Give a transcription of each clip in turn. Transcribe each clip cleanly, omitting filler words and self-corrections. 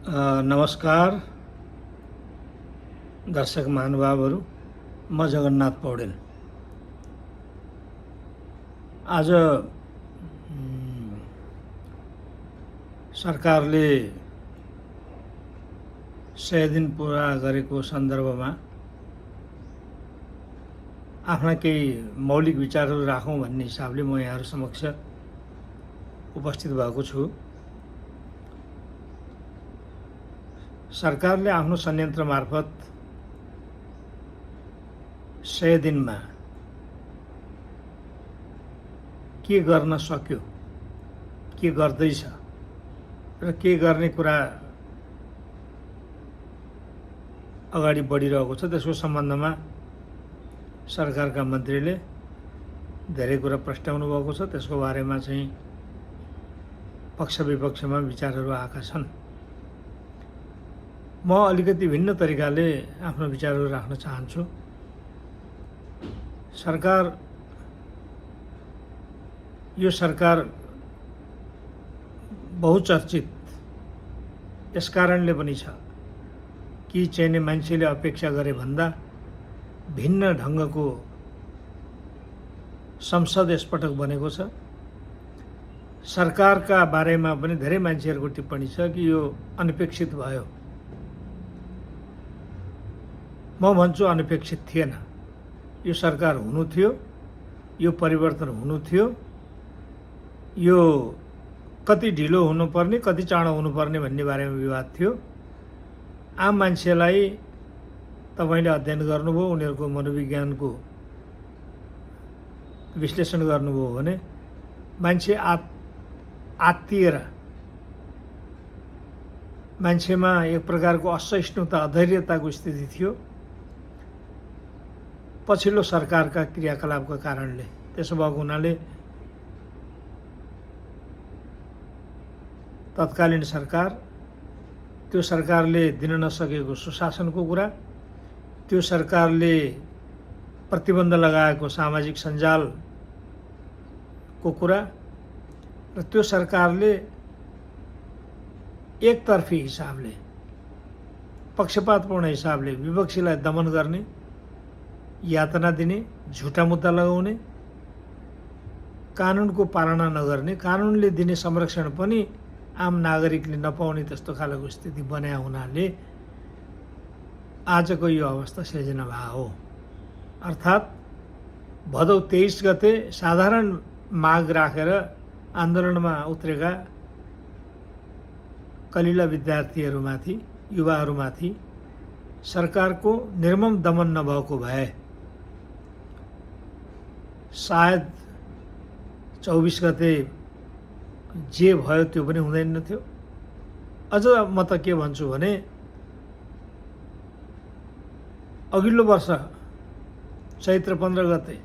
नमस्कार दर्शक महानुभावहरू, म जगन्नाथ पौडेल। आज सरकारले 100 दिन पुरा गरेको सन्दर्भमा आफ्ना केही मौलिक विचारहरू राखौँ भन्ने हिसाबले म यहाँहरू समक्ष उपस्थित भएको छु। सरकारले आफ्नो संयन्त्र मार्फत 100 दिनमा के गर्न सक्यो, के गर्दैछ र के गर्ने कुरा अगाडि बढिरहेको छ, त्यसको सम्बन्धमा सरकारका मन्त्रीले धेरै कुरा प्रस्ताउनु भएको छ। त्यसको बारेमा चाहिँ पक्ष विपक्षमा विचारहरू आएका छन्। म अलिकति भिन्न तरिकाले आफ्नो विचारहरू राख्न चाहन्छु। यो सरकार बहुचर्चित यस कारणले पनि छ कि चाहिने मान्छेले अपेक्षा गरे भन्दा भिन्न ढङ्गको संसद यसपटक बनेको छ। सरकारका बारेमा पनि धेरै मान्छेहरूको टिप्पणी छ कि यो अनपेक्षित भयो। म भन्छु अनपेक्षित थिएन। यो सरकार हुनु थियो, यो परिवर्तन हुनु थियो। यो कति ढिलो हुनुपर्ने, कति चाँडो हुनुपर्ने भन्ने बारेमा विवाद थियो। आम मान्छेलाई तपाईले अध्ययन गर्नुभयो, उनीहरूको मनोविज्ञानको विश्लेषण गर्नुभयो भने मान्छे आत्तिएर मान्छेमा एक प्रकारको असहिष्णुता, अधैर्यताको स्थिति थियो पछिल्लो सरकारका क्रियाकलापका कारणले। त्यसो भएको हुनाले तत्कालीन सरकार, त्यो सरकारले दिन नसकेको सुशासनको कुरा, त्यो सरकारले प्रतिबन्ध लगाएको सामाजिक सञ्जालको कुरा र त्यो सरकारले एकतर्फी हिसाबले, पक्षपातपूर्ण हिसाबले विपक्षीलाई दमन गर्ने, यातना दिने, झुटा मुद्दा लगाउने, कानुनको पालना नगर्ने, कानुनले दिने संरक्षण पनि आम नागरिकले नपाउने त्यस्तो खालको स्थिति बनाए हुनाले आजको यो अवस्था सिर्जना भएको हो। अर्थात् भदौ 23 गते साधारण माग राखेर आन्दोलनमा उत्रेका कलिला विद्यार्थीहरूमाथि, युवाहरूमाथि सरकारको निर्मम दमन नभएको भए सायद 24 गते जे भयो त्यो पनि हुँदैन थियो। अझ म त के भन्छु भने अघिल्लो वर्ष चैत्र 15 गते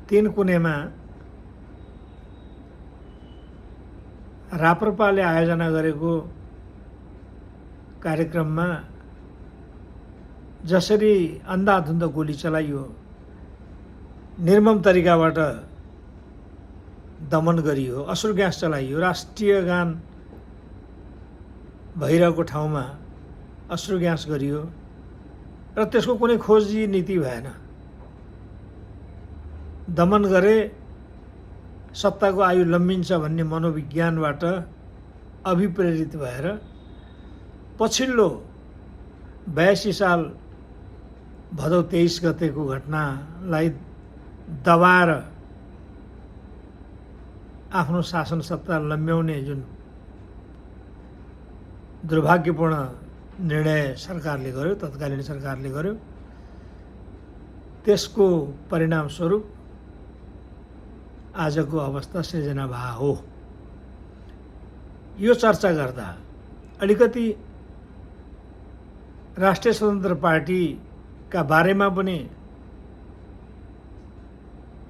3 कुनेमा राप्रपाले आयोजना गरेको कार्यक्रममा जसरी अन्धाधुन्ध गोली चलाइयो, निर्मम तरिकाबाट दमन गरियो, अश्रु ग्यास चलाइयो, राष्ट्रिय गान भइरहेको ठाउँमा अश्रु ग्यास गरियो र त्यसको कुनै खोजी नीति भएन। दमन गरे सत्ताको आयु लम्बिन्छ भन्ने मनोविज्ञानबाट अभिप्रेरित भएर पछिल्लो 82 साल भदौ 23 गतेको घटनालाई दबाएर आफ्नो शासन सत्ता लम्ब्याउने जुन दुर्भाग्यपूर्ण निर्णय सरकारले गर्यो, तत्कालीन सरकारले गर्यो, त्यसको परिणाम स्वरूप आजको अवस्था सिर्जना भएको हो। यो चर्चा गर्दा अलिकति राष्ट्रिय स्वतन्त्र पार्टीका बारेमा पनि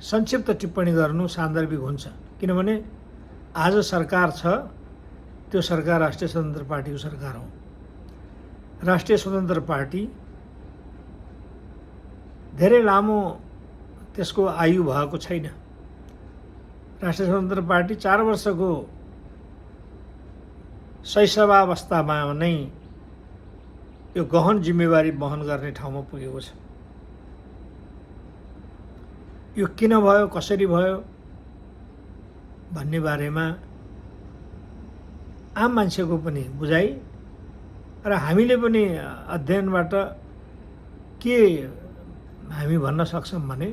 संक्षिप्त टिप्पणी गर्नु सान्दर्भिक हुन्छ। किनभने आज सरकार छ, त्यो सरकार राष्ट्रिय स्वतन्त्र पार्टीको सरकार हो। राष्ट्रिय स्वतन्त्र पार्टी धेरै लामो त्यसको आयु भएको छैन। राष्ट्रिय स्वतन्त्र पार्टी 4 वर्षको शैशवावस्थामा नै यो गहन जिम्मेवारी वहन गर्ने ठाउँमा पुगेको छ। यो किन भयो, कसरी भयो भन्ने बारेमा आम मान्छेको पनि बुझाइ र हामीले पनि अध्ययनबाट के हामी भन्न सक्छौँ भने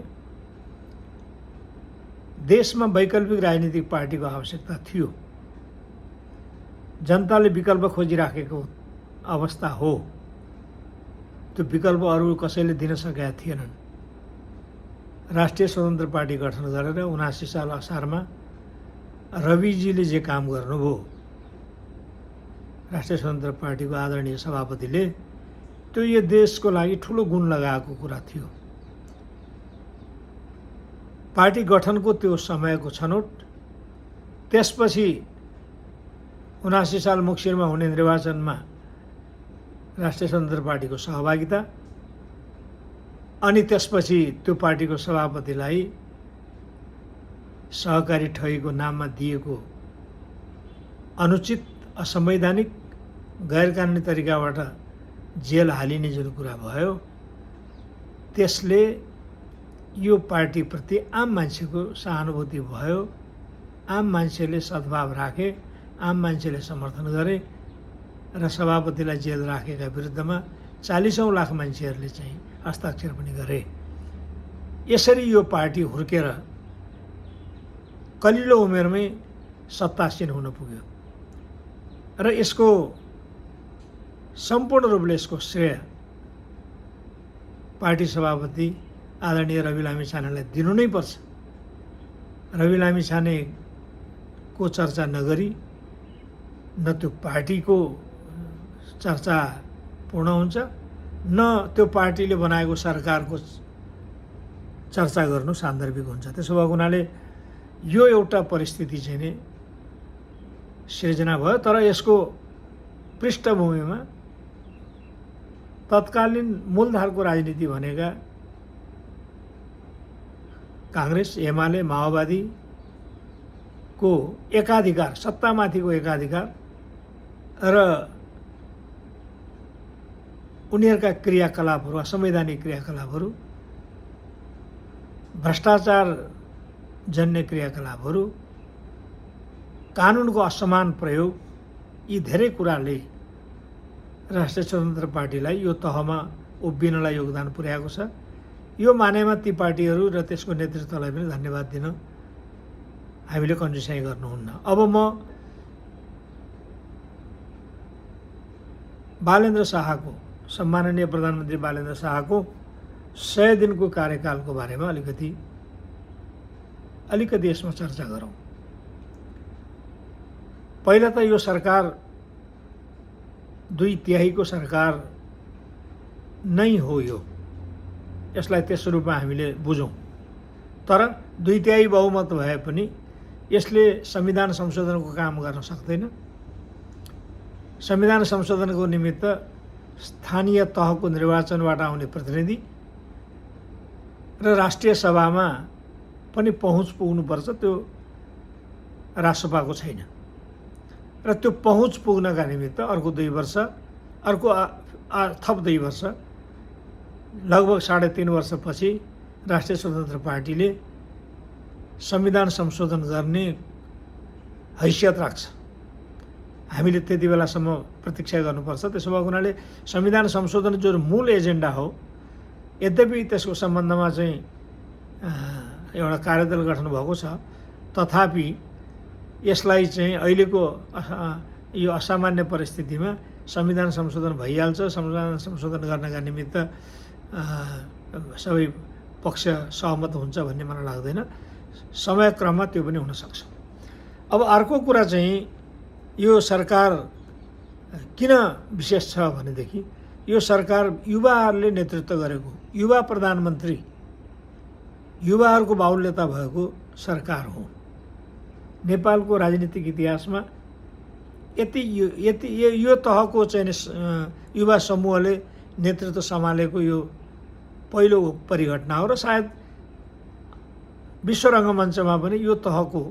देशमा वैकल्पिक राजनीतिक पार्टीको आवश्यकता थियो। जनताले विकल्प खोजिराखेको अवस्था हो। त्यो विकल्प अरू कसैले दिन सकेका थिएनन्। राष्ट्रिय स्वतन्त्र पार्टी गठन गरेर 79 साल असारमा रविजीले जे काम गर्नुभयो, राष्ट्रिय स्वतन्त्र पार्टीको आदरणीय सभापतिले, त्यो यो देशको लागि ठुलो गुण लगाएको कुरा थियो। पार्टी गठनको त्यो समयको छनौट, त्यसपछि 79 साल मुक्सिरमा हुने निर्वाचनमा राष्ट्रिय स्वतन्त्र पार्टीको सहभागिता, अनि त्यसपछि त्यो पार्टीको सभापतिलाई सहकारी ठगीको नाममा दिएको अनुचित, असंवैधानिक, गैरकानुनी तरिकाबाट जेल हालिने जुन कुरा भयो, त्यसले यो पार्टीप्रति आम मान्छेको सहानुभूति भयो। आम मान्छेले सद्भाव राखे, आम मान्छेले समर्थन गरे र सभापतिलाई जेल राखेका विरुद्धमा 40औं लाख मान्छेहरूले चाहिँ हस्ताक्षर पनि गरे। यसरी यो पार्टी हुर्केर कलिलो उमेरमै सत्तासीन हुन पुग्यो र यसको सम्पूर्ण रूपले यसको श्रेय पार्टी सभापति आदरणीय रवि लामिछानेलाई दिनु नै पर्छ। रवि लामिछानेको चर्चा नगरी न त्यो पार्टीको चर्चा पूर्ण हुन्छ, न त्यो पार्टीले बनाएको सरकारको चर्चा गर्नु सान्दर्भिक हुन्छ। त्यसो भएको हुनाले यो एउटा परिस्थिति चाहिँ नै सिर्जना भयो। तर यसको पृष्ठभूमिमा तत्कालीन मूलधारको राजनीति भनेका काङ्ग्रेस, एमाले, माओवादीको एकाधिकार, सत्तामाथिको एकाधिकार र उनीहरूका क्रियाकलापहरू, असंवैधानिक क्रियाकलापहरू, भ्रष्टाचार जन्य क्रियाकलापहरू, कानुनको असमान प्रयोग, यी धेरै कुराले राष्ट्रिय स्वतन्त्र पार्टीलाई यो तहमा उभिनलाई योगदान पुर्याएको छ। यो मानेमा ती पार्टीहरू र त्यसको नेतृत्वलाई पनि धन्यवाद दिन हामीले कन्जुसाइ गर्नुहुन्न। अब म बालेन्द्र शाहको, सम्माननीय प्रधानमन्त्री बालेन्द्र शाहको 100 दिनको कार्यकालको बारेमा अलिकति यसमा चर्चा गरौँ। पहिला त यो सरकार 2/3 सरकार नै हो। यसलाई त्यस रूपमा हामीले बुझौँ। तर 2/3 बहुमत भए पनि यसले संविधान संशोधनको काम गर्न सक्दैन। संविधान संशोधनको निमित्त स्थानीय तहको निर्वाचनबाट आउने प्रतिनिधि र राष्ट्रिय सभामा पनि पहुँच पुग्नुपर्छ। त्यो राष्ट्रसभाको छैन र त्यो पहुँच पुग्नका निमित्त अर्को 2 वर्ष, अर्को थप 2 वर्ष, लगभग 3.5 वर्षपछि राष्ट्रिय स्वतन्त्र पार्टीले संविधान संशोधन गर्ने हैसियत राख्छ। हामीले त्यति बेलासम्म प्रतीक्षा गर्नुपर्छ। त्यसो भएको हुनाले संविधान संशोधन जो मूल एजेन्डा हो, यद्यपि त्यसको सम्बन्धमा चाहिँ एउटा कार्यदल गठन भएको छ, तथापि यसलाई चाहिँ अहिलेको यो असामान्य परिस्थितिमा संविधान संशोधन भइहाल्छ। संविधान संशोधन गर्नका निमित्त सबै पक्ष सहमत हुन्छ भन्ने मलाई लाग्दैन। समयक्रममा त्यो पनि हुन सक्छ। अब अर्को कुरा चाहिँ यो सरकार किन विशेष छ भनेदेखि यो सरकार युवाहरूले नेतृत्व गरेको, युवा प्रधानमन्त्री, युवाहरूको बाहुल्यता भएको सरकार हो। नेपालको राजनीतिक इतिहासमा यो तहको चाहिँ युवा समूहले नेतृत्व सम्हालेको यो पहिलो परिघटना हो र सायद विश्व रङ्गमञ्चमा पनि यो तहको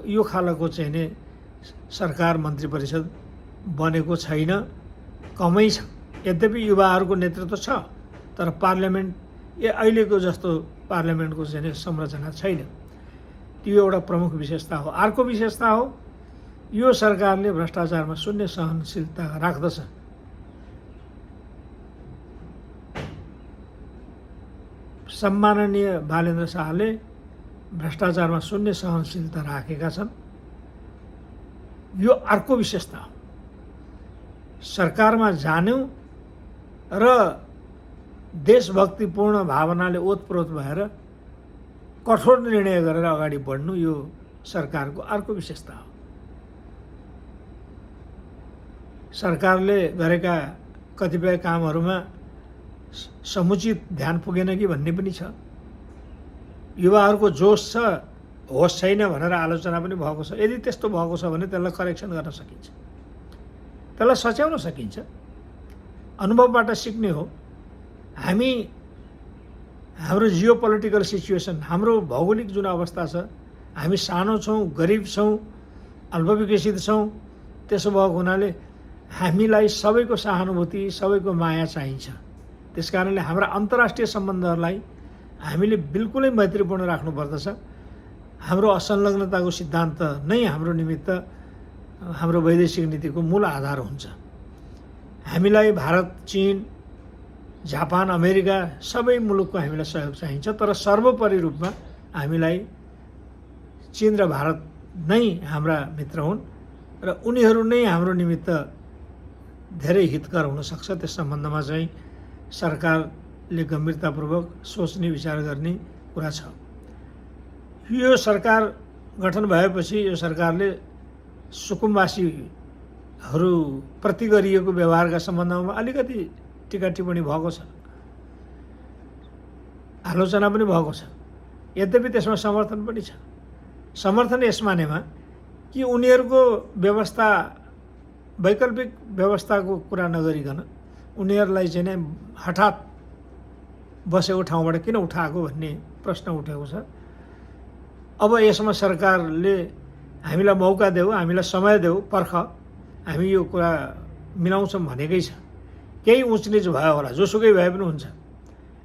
यो खालको चाहिँ सरकार मन्त्री परिषद बनेको छैन, कमै छ। यद्यपि युवाहरूको नेतृत्व छ, तर पार्लियामेन्ट अहिलेको जस्तो पार्लियामेन्टको चाहिँ संरचना छैन। त्यो एउटा प्रमुख विशेषता हो। अर्को विशेषता हो, यो सरकारले भ्रष्टाचारमा शून्य सहनशीलता राख्दछ। सम्माननीय बालेन्द्र शाहले भ्रष्टाचारमा शून्य सहनशीलता राखेका छन्। यो अर्को विशेषता हो। सरकारमा जानु र देशभक्तिपूर्ण भावनाले ओतप्रोत भएर कठोर निर्णय गरेर अगाडि बढ्नु यो सरकारको अर्को विशेषता हो। सरकारले गरेका कतिपय कामहरूमा समुचित ध्यान पुगेन कि भन्ने पनि छ। युवाहरूको जोस छ, होस छैन भनेर आलोचना पनि भएको छ। यदि त्यस्तो भएको छ भने त्यसलाई करेक्सन गर्न सकिन्छ, त्यसलाई सच्याउन सकिन्छ। अनुभवबाट सिक्ने हो। हाम्रो जियो पोलिटिकल सिचुएसन, हाम्रो भौगोलिक जुन अवस्था छ, हामी सानो छौँ, गरिब छौँ, अल्पविकसित छौँ। त्यसो भएको हुनाले हामीलाई सबैको सहानुभूति, सबैको माया चाहिन्छ। त्यसकारणले हाम्रा अन्तर्राष्ट्रिय सम्बन्धहरूलाई हामीले बिल्कुलै मैत्रीपूर्ण राख्नुपर्दछ। हाम्रो असंलग्नताको सिद्धान्त नै हाम्रो निमित्त हाम्रो वैदेशिक नीतिको मूल आधार हुन्छ। हामीलाई भारत, चीन, जापान, अमेरिका सबै मुलुकको हामीलाई सहयोग चाहिन्छ, तर सर्वोपरि रूपमा हामीलाई चीन र भारत नै हाम्रा मित्र हुन् र उनीहरू नै हाम्रो निमित्त धेरै हितकर हुन सक्छ। त्यस सम्बन्धमा चाहिँ सरकारले गम्भीरतापूर्वक सोच्ने, विचार गर्ने कुरा छ। यो सरकार गठन भएपछि यो सरकारले सुकुम्बासीहरूप्रति गरिएको व्यवहारका सम्बन्धमा अलिकति टीका टिप्पणी भएको छ, आलोचना पनि भएको छ। यद्यपि त्यसमा समर्थन पनि छ। समर्थन यस मानेमा कि उनीहरूको व्यवस्था, वैकल्पिक व्यवस्थाको कुरा नगरिकन उनीहरूलाई चाहिँ नै हठात बसेको ठाउँबाट किन उठाएको भन्ने प्रश्न उठेको छ। अब यसमा सरकारले हामीलाई मौका देऊ, हामीलाई समय देऊ, पर्ख, हामी यो कुरा मिलाउँछौँ भनेकै छ। केही उचनिच भयो होला, जोसुकै भए पनि हुन्छ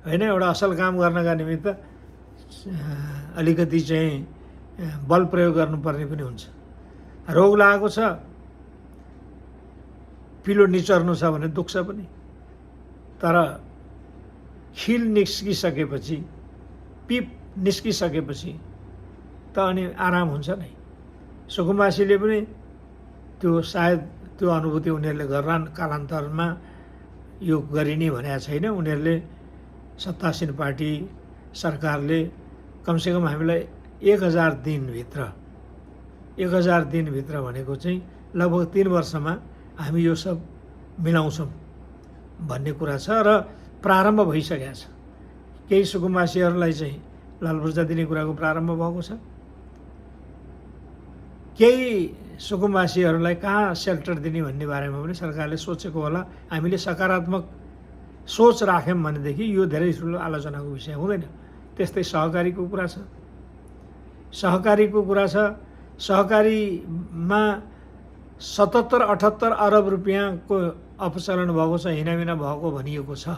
होइन। एउटा असल काम गर्नका निमित्त अलिकति चाहिँ बल प्रयोग गर्नुपर्ने पनि हुन्छ। रोग लागेको छ, पिलो निचर्नु छ भने दुख्छ पनि, तर खिल निस्किसकेपछि, पिप निस्किसकेपछि त अनि आराम हुन्छ नै। सुकुम्बासीले पनि त्यो सायद त्यो अनुभूति उनीहरूले गर्लान्। कालान्तरमा यो गरिने भनेको छैन। उनीहरूले सत्तासीन पार्टी सरकारले कमसेकम हामीलाई 1000 दिनभित्र भनेको चाहिँ लगभग 3 वर्षमा हामी यो सब मिलाउँछौँ भन्ने कुरा छ र प्रारम्भ भइसकेको छ। केही सुकुम्बासीहरूलाई चाहिँ लालपुर्जा दिने कुराको प्रारम्भ भएको छ। केही सुकुम्बासीहरूलाई कहाँ सेल्टर दिने भन्ने बारेमा पनि सरकारले सोचेको होला। हामीले सकारात्मक सोच राख्यौँ भनेदेखि यो धेरै ठुलो आलोचनाको विषय हुँदैन। त्यस्तै सहकारीको कुरा छ। सहकारीमा 77-78 अरब रुपियाँको अपचलन भएको छ, हिनामिना भएको भनिएको छ।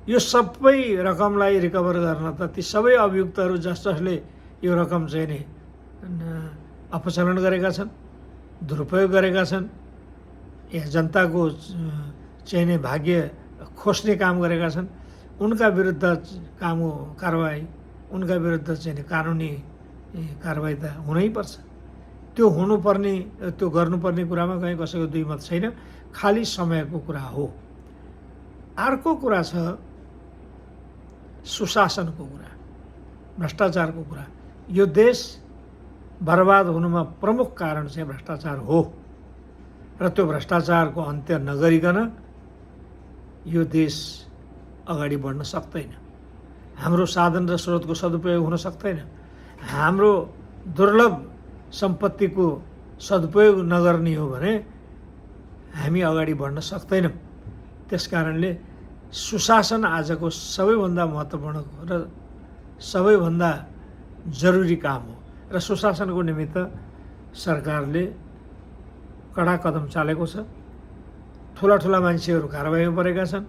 यो सबै रकमलाई रिकभर गर्न त ती सबै अभियुक्तहरू जसले यो रकम चाहिँ नि अपचलन गरेका छन्, दुरुपयोग गरेका छन्, या जनताको चाहिँ नि भाग्य खोस्ने काम गरेका छन्, उनका विरुद्ध कारवाही, उनका विरुद्ध चाहिँ नि कानुनी कारवाही त हुनैपर्छ। त्यो हुनुपर्ने, त्यो गर्नुपर्ने कुरामा कहीँ कसैको दुई मत छैन, खाली समयको कुरा हो। अर्को कुरा छ सुशासनको कुरा, भ्रष्टाचारको कुरा। यो देश बर्बाद हुनुमा प्रमुख कारण चाहिँ भ्रष्टाचार हो र त्यो भ्रष्टाचारको अन्त्य नगरिकन यो देश अगाडि बढ्न सक्दैन। हाम्रो साधन र स्रोतको सदुपयोग हुन सक्दैन। हाम्रो दुर्लभ सम्पत्तिको सदुपयोग नगर्ने हो भने हामी अगाडि बढ्न सक्दैनौँ। त्यसकारणले सुशासन आजको सबैभन्दा महत्त्वपूर्ण र सबैभन्दा जरुरी काम हो र सुशासनको निमित्त सरकारले कडा कदम चालेको छ। ठुला ठुला मान्छेहरू कारबाहीमा परेका छन्।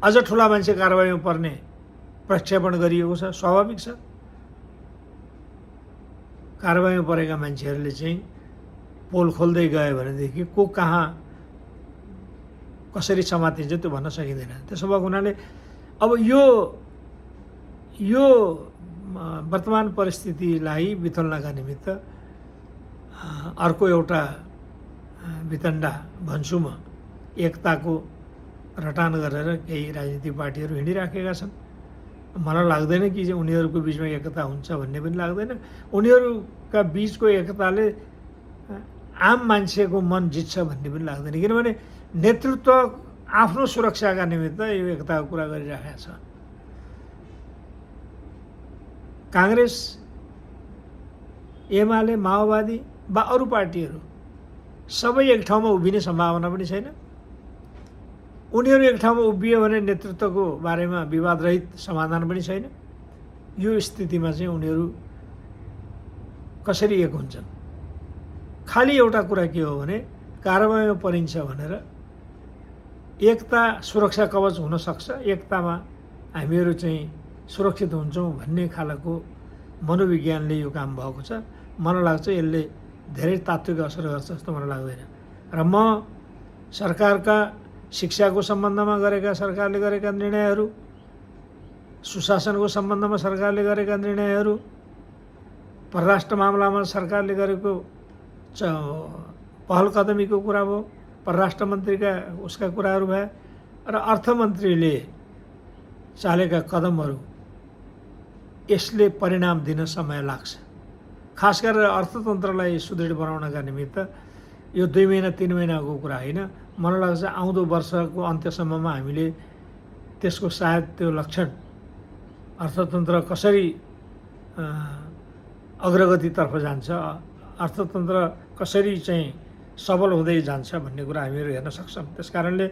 अझ ठुला मान्छे कारबाहीमा पर्ने प्रक्षेपण गरिएको छ। स्वाभाविक छ, कारबाहीमा परेका मान्छेहरूले चाहिँ पोल खोल्दै गयो भनेदेखि को कहाँ कसरी समातिन्छ त्यो भन्न सकिँदैन। त्यसो भएको हुनाले अब यो वर्तमान परिस्थितिलाई बिथोल्नका निमित्त अर्को एउटा वितण्डा भन्छु म, एकताको रटान गरेर केही राजनीतिक पार्टीहरू हिँडिराखेका छन्। मलाई लाग्दैन कि उनीहरूको बिचमा एकता हुन्छ भन्ने पनि लाग्दैन। उनीहरूका बिचको एकताले आम मान्छेको मन जित्छ भन्ने पनि लाग्दैन, किनभने नेतृत्व आफ्नो सुरक्षाका निमित्त यो एकताको कुरा गरिरहेको छ। काङ्ग्रेस, एमाले, माओवादी वा अरू पार्टीहरू सबै एक ठाउँमा उभिने सम्भावना पनि छैन। उनीहरू एक ठाउँमा उभियो भने नेतृत्वको बारेमा विवादरहित समाधान पनि छैन। यो स्थितिमा चाहिँ उनीहरू कसरी एक हुन्छन्? खालि एउटा कुरा के हो भने कारबाहीमा परिन्छ भनेर एकता सुरक्षा कवच हुन सक्छ, एकतामा हामीहरू चाहिँ सुरक्षित हुन्छौँ भन्ने खालको मनोविज्ञानले यो काम भएको छ। मलाई लाग्छ यसले धेरै तात्विक असर गर्छ जस्तो मलाई लाग्दैन। र म सरकारका शिक्षाको सम्बन्धमा सरकारले गरेका निर्णयहरू, सुशासनको सम्बन्धमा सरकारले गरेका निर्णयहरू, परराष्ट्र मामलामा सरकारले गरेको पहल कदमीको कुरा भयो, परराष्ट्र मन्त्रीका उसका कुराहरू भए, र अर्थमन्त्रीले चालेका कदमहरू, यसले परिणाम दिन समय लाग्छ। खास गरेर अर्थतन्त्रलाई सुदृढ बनाउनका निमित्त यो 2 महिना 3 महिनाको कुरा होइन। मलाई लाग्छ आउँदो वर्षको अन्त्यसम्ममा हामीले त्यसको सायद त्यो लक्षण, अर्थतन्त्र कसरी अग्रगतितर्फ जान्छ, अर्थतन्त्र कसरी चाहिँ सबल हुँदै जान्छ भन्ने कुरा हामीहरू हेर्न सक्छौँ। त्यसकारणले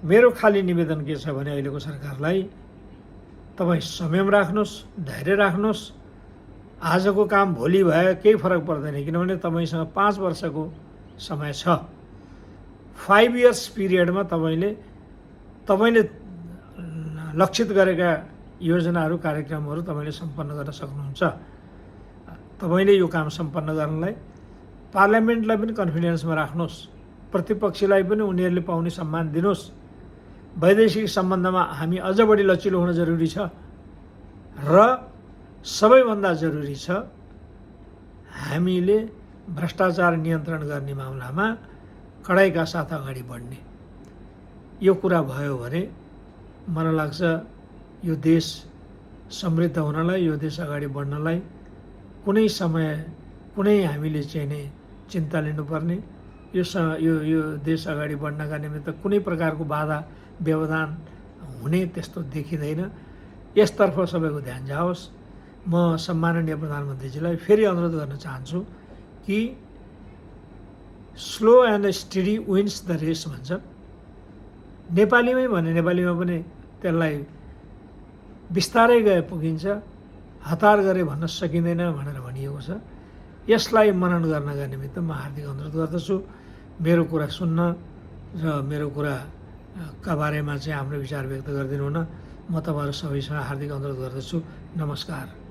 मेरो खाली निवेदन के छ भने अहिलेको सरकारलाई तपाईँ संयम राख्नुहोस्, धैर्य राख्नुहोस्। आजको काम भोलि भए केही फरक पर्दैन, किनभने तपाईँसँग 5 वर्षको समय छ। 5 इयर्स पिरियडमा तपाईँले लक्षित गरेका योजनाहरू, कार्यक्रमहरू तपाईँले सम्पन्न गर्न सक्नुहुन्छ। तपाईँले यो काम सम्पन्न गर्नलाई पार्लियामेन्टलाई पनि कन्फिडेन्समा राख्नुहोस्, प्रतिपक्षलाई पनि उनीहरूले पाउने सम्मान दिनुहोस्। वैदेशिक सम्बन्धमा हामी अझ बढी लचिलो हुन जरुरी छ, र सबैभन्दा जरुरी छ हामीले भ्रष्टाचार नियन्त्रण गर्ने मामलामा कडाइका साथ अगाडि बढ्ने। यो कुरा भयो भने मलाई लाग्छ यो देश समृद्ध हुनलाई, यो देश अगाडि बढ्नलाई कुनै समय, कुनै हामीले चाहिँ नै चिन्ता लिनुपर्ने, यो देश अगाडि बढ्नका निमित्त कुनै प्रकारको बाधा व्यवधान हुने त्यस्तो देखिँदैन। यसतर्फ सबैको ध्यान जाओस्। म सम्माननीय प्रधानमन्त्रीजीलाई फेरि अनुरोध गर्न चाहन्छु कि slow and steady wins the race भन्छ। नेपालीमै भने नेपालीमा पनि त्यसलाई बिस्तारै गए पुगिन्छ, हतार गरे भन्न सकिँदैन भनेर भनिएको छ। यसलाई मनन गर्नका निमित्त म हार्दिक अनुरोध गर्दछु। मेरो कुरा सुन्न र मेरो कुराका बारेमा चाहिँ आफ्नो विचार व्यक्त गरिदिनु हुन म तपाईँहरू सबैसँग हार्दिक अनुरोध गर्दछु। नमस्कार।